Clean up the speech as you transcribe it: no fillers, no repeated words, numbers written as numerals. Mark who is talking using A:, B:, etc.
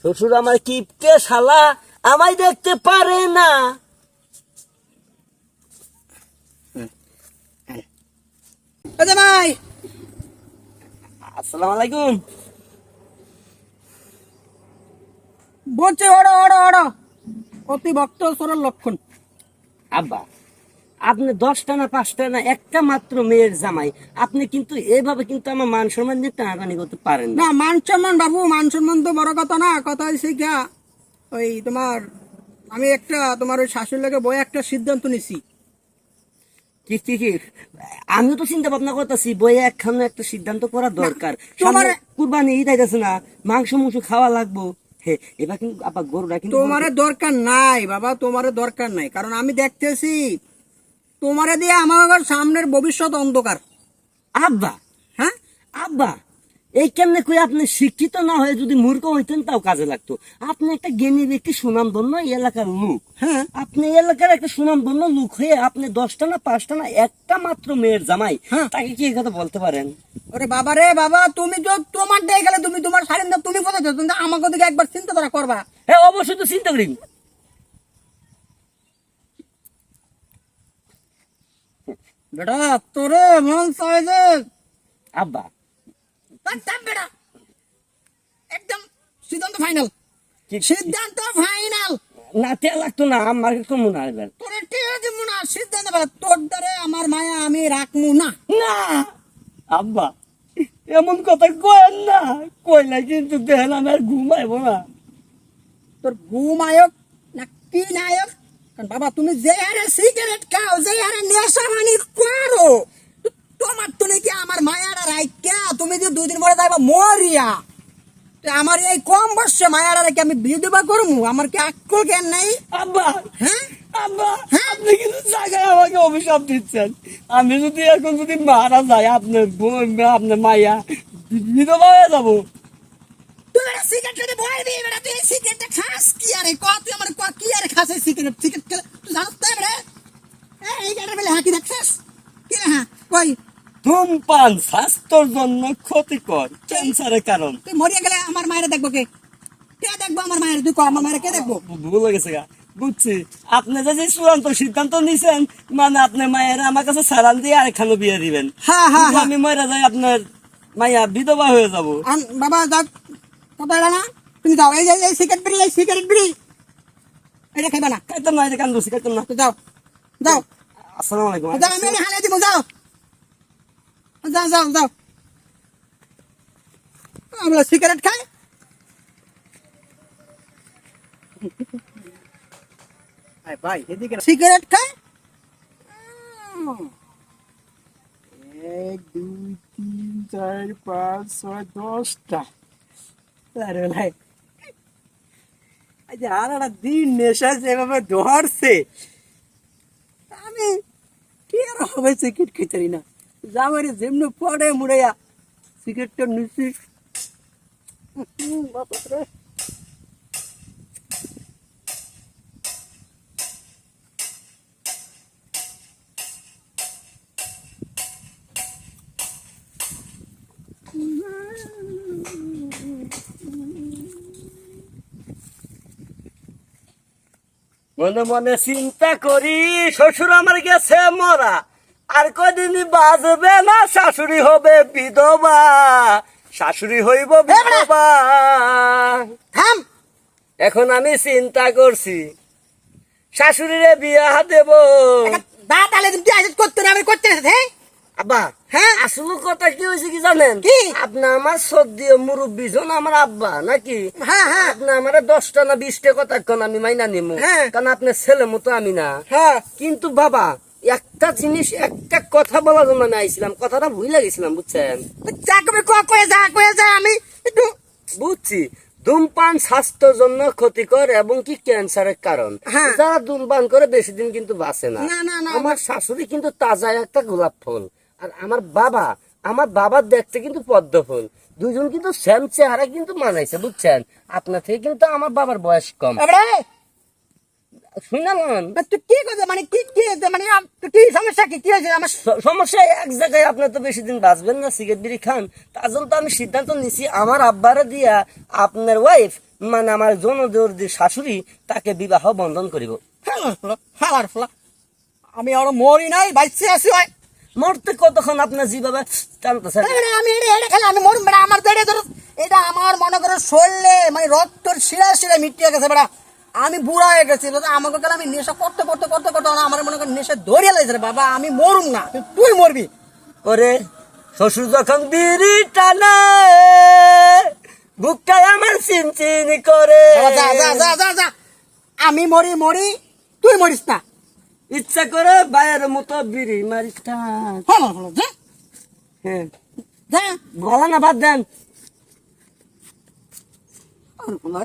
A: শ্বশুর আমার কিপটে শালা, আমায় দেখতে পারে না।
B: ভাই
A: আসসালামু আলাইকুম।
B: বলছে ওড়ো ওড়ো ওড়ো, অতি ভক্ত সরল লক্ষণ।
A: আব্বা, আপনি 10টা না 5টা না একটা মাত্র মেয়ের জামাই, আপনি কিন্তু এভাবে কিন্তু আমার মান সম্মান নিয়ে টানাটানি করতে পারেন না।
B: না, মান সম্মান বাবু, মান সম্মান তো বড় কথা না, কথা হচ্ছে গিয়া ওই তোমার, আমি একটা তোমার ওই শাশুড়ি লাগে বই একটা সিদ্ধান্ত নিছি।
A: কি কি কি, আমিও তো চিন্তা ভাবনা করতেছি বইয়ে একখানে একটা সিদ্ধান্ত করা দরকার।
B: তোমার
A: কুরবানি ঈদ আইতাছে না, মাংস মুংস খাওয়া লাগবো। হে, এবার কিন্তু আবার গরুটা কিন্তু
B: তোমারে দরকার নাই বাবা, তোমারে দরকার নাই, কারণ আমি দেখতেছি তোমারে দিয়ে আমার সামনের ভবিষ্যৎ অন্ধকার।
A: আব্বা,
B: হ্যাঁ,
A: আব্বা, এই কেমনে কই আপনি শিক্ষিত না হয়ে যদি মূর্খ হইতেন তাও কাজে লাগতো। আপনি একটা জ্ঞানী ব্যক্তি, সুনামধন্য এই এলাকার লোক।
B: হ্যাঁ,
A: আপনি এই এলাকার একটা সুনামধন্য লোক হয়ে আপনি 10টা না 5টা না একটা মাত্র মেয়ের জামাই,
B: হ্যাঁ।
A: তাকে কি এই কথা বলতে পারেন?
B: ওরে বাবা রে বাবা, তুমি তো তোমার দিয়ে গেলে তুমি তোমার শাড়ি না তুমি কোথায় যাচ্ছ? কিন্তু আমাকে দিকে একবার চিন্তা ধারা করবা।
A: হ্যাঁ, অবশ্যই তো চিন্তা করি।
B: বেটা তোরে মন চায় যে
A: আব্বা,
B: বেটা একদম সিদ্ধান্ত ফাইনাল,
A: কি-
B: সিদ্ধান্ত ফাইনাল।
A: না তে লাগতো না, আমার একটু মনে হয় এবার।
B: তোরে টিয়ে দিব না, সিদ্ধান্ত বলে তোর দ্বারে আমার মায়া আমি রাখমু না।
A: না আব্বা, এমন কথা কয়েন না, কইলে কিন্তু দেখেন আমি আর ঘুমাইবো না।
B: তোর ঘুম আয়োগ না কি নায়ক? কারণ বাবা তুমি যে হারে সিগারেট খাও, যে হারে নেশা মানি করো, তোমার তো নাকি আমার মায়াটা রাইকা তুমি যে 2 দিন পরে যাইবা মরিয়া। তো আমার এই কম বয়সে মায়াটা রেখে আমি বিধবা করমু? আমার কি আক্কল জ্ঞান নাই?
A: আব্বা,
B: হ্যাঁ,
A: আব্বা, আপনি কিন্তু জায়গায় আমাকে অভিশাপ দিচ্ছেন। আমি যদি এখন যদি মারা যাই, আপনার বোন আপনার মাইয়া বিধবা হয়ে যাবো।
B: তুই একটা সিগারেট খেতে ভয় দিই বেটা, তুই এই সিগারেটটা খাস কি আরে? তুই আমার কি আরে খাস এই সিগারেট? সিগারেট খেলে তুই জানোস তো বেটা? এই গাড়ির বেলা হাঁকি দেখছিস কি রে? হ্যাঁ কই
A: ধূমপান স্বাস্থ্যের জন্য ক্ষতিকর, ক্যান্সারের কারণ।
B: তুই মরিয়া গেলে আমার মায়ের দেখবো কে? কে দেখবো আমার মায়ের? তুই কর, আমার মায়ের কে দেখবো?
A: ভুলে গেছে গা, বুঝছি। আপনি যে চূড়ান্ত সিদ্ধান্ত নিছেন, মানে আপনার মায়ের আমার কাছে সারান দিয়ে আরেকখানে বিয়ে দিবেন।
B: হ্যাঁ হ্যাঁ
A: যদি
B: হ্যাঁ।
A: আমি মরে যাই, আপনার মাইয়া বিধবা হয়ে যাবো।
B: বাবা যাক, কথা এটা না, তুমি যাও। এই যে এই সিগারেট বিড়ি, এই সিগারেট বিড়ি এটা খাইবা না।
A: খাইতাম না, এটা কান দোষী খাইতাম না।
B: তো যাও যাও
A: আসসালামু আলাইকুম।
B: যাও, আমি হালে দিব, যাও যাও যাও যাও। আমরা সিগারেট খাই, ভাই এদিকে সিগারেট খাই। 1 2 3 4 5 6 10টা। আরে ভাই আজ আর একটা দিন নেশা যেভাবে ধরছে, আমি কি আর হবে সিগারেট খেতে না। জামাই যেমনি পড়ে মুড়াইয়া সিগারেটটা নিচ্ছি। বাপরে
A: মনে মনে চিন্তা করি, শ্বশুর আমার গেছে মরা, আর কদিন বাজবে না, শাশুড়ি হবে বিধবা, শাশুড়ি হইব বিধবা।
B: থাম।
A: এখন আমি চিন্তা করছি শাশুড়িরে বিয়া দেব।
B: দাঁত আলে তুই আজ করতে না, আমি করতে না। হ্যাঁ
A: আব্বা,
B: হ্যাঁ,
A: আসল কথা কি হয়েছে কি জানেন?
B: কি?
A: আপনি আমার সর্দি মুরব্বী জন, আমার আব্বা নাকি?
B: হ্যাঁ হ্যাঁ
A: আপনি আমার 10টা না 20টা কথা কোন আমি মাইনা নিমু,
B: হ্যাঁ।
A: কারণ আপনার ছেলে মতো আমি না।
B: হ্যাঁ।
A: কিন্তু বাবা, একটা জিনিস, একটা কথা বলার জন্য আমি আইছিলাম, কথাটা ভুলে গেছিলাম, বুঝছেন?
B: যা কবে কয়ে যা আমি একটু
A: বুঝছি, ধূমপান স্বাস্থ্যের জন্য ক্ষতিকর এবং কি ক্যান্সারের কারণ।
B: হ্যাঁ।
A: যারা ধূমপান করে বেশি দিন কিন্তু বাঁচে না।
B: না, না, না।
A: আমার শাশুড়ি কিন্তু তাজা একটা গোলাপ ফুল, আর আমার বাবার দেখতে কিন্তু পদ্ম ফুল। দুজন কিন্তু সেম চেহারা কিন্তু মানাইছে, বুঝছেন? আপনার থেকে কিন্তু আমার বাবার বয়স কম।
B: এবারে
A: শুনলেন?
B: তুই কি করছে মানে কি কি মানে তুই কি সমস্যা কি হয়েছে আমার?
A: সমস্যা এক জায়গায়, আপনার তো বেশি দিন বাঁচবেন না, সিগারেট বিড়ি খান। তার জন্য তো আমি সিদ্ধান্ত নিছি আমার আব্বারে দিয়া আপনার ওয়াইফ মানে আমার জনদর্দি শাশুড়ি তাকে বিবাহ বন্ধন করিব।
B: হালার ফলা আমি আরো মরি নাই বাইসে আছি ভাই
A: মরতে কতক্ষণ আপনার যেভাবে টানতেছেন।
B: আমি এটা খেলে আমি মরুম বেড়া আমার বেড়ে ধরো এটা আমার মনে করো শরীরে মানে রক্তর শিরা শিরা মিটিয়ে গেছে বেড়া আমি বুড়া হয়ে গেছি আমাকে গেলে আমি নেশা করতে করতে করতে করতে আমার মনে করো নেশা ধরিয়ে লাগছে রে বাবা আমি মরুম না তুই মরবি
A: ওরে শ্বশুর যখন বিড়ি টানে বুকটাই আমার চিনচিনি করে।
B: যা যা যা যা যা আমি মরি মরি তুই মরিস না
A: ইচ্ছা করে বাইরের মতো বিড়ি মারিস টান।
B: হলো হলো যা
A: হ্যাঁ
B: যা
A: গলা না বাদ দেন।
B: হলো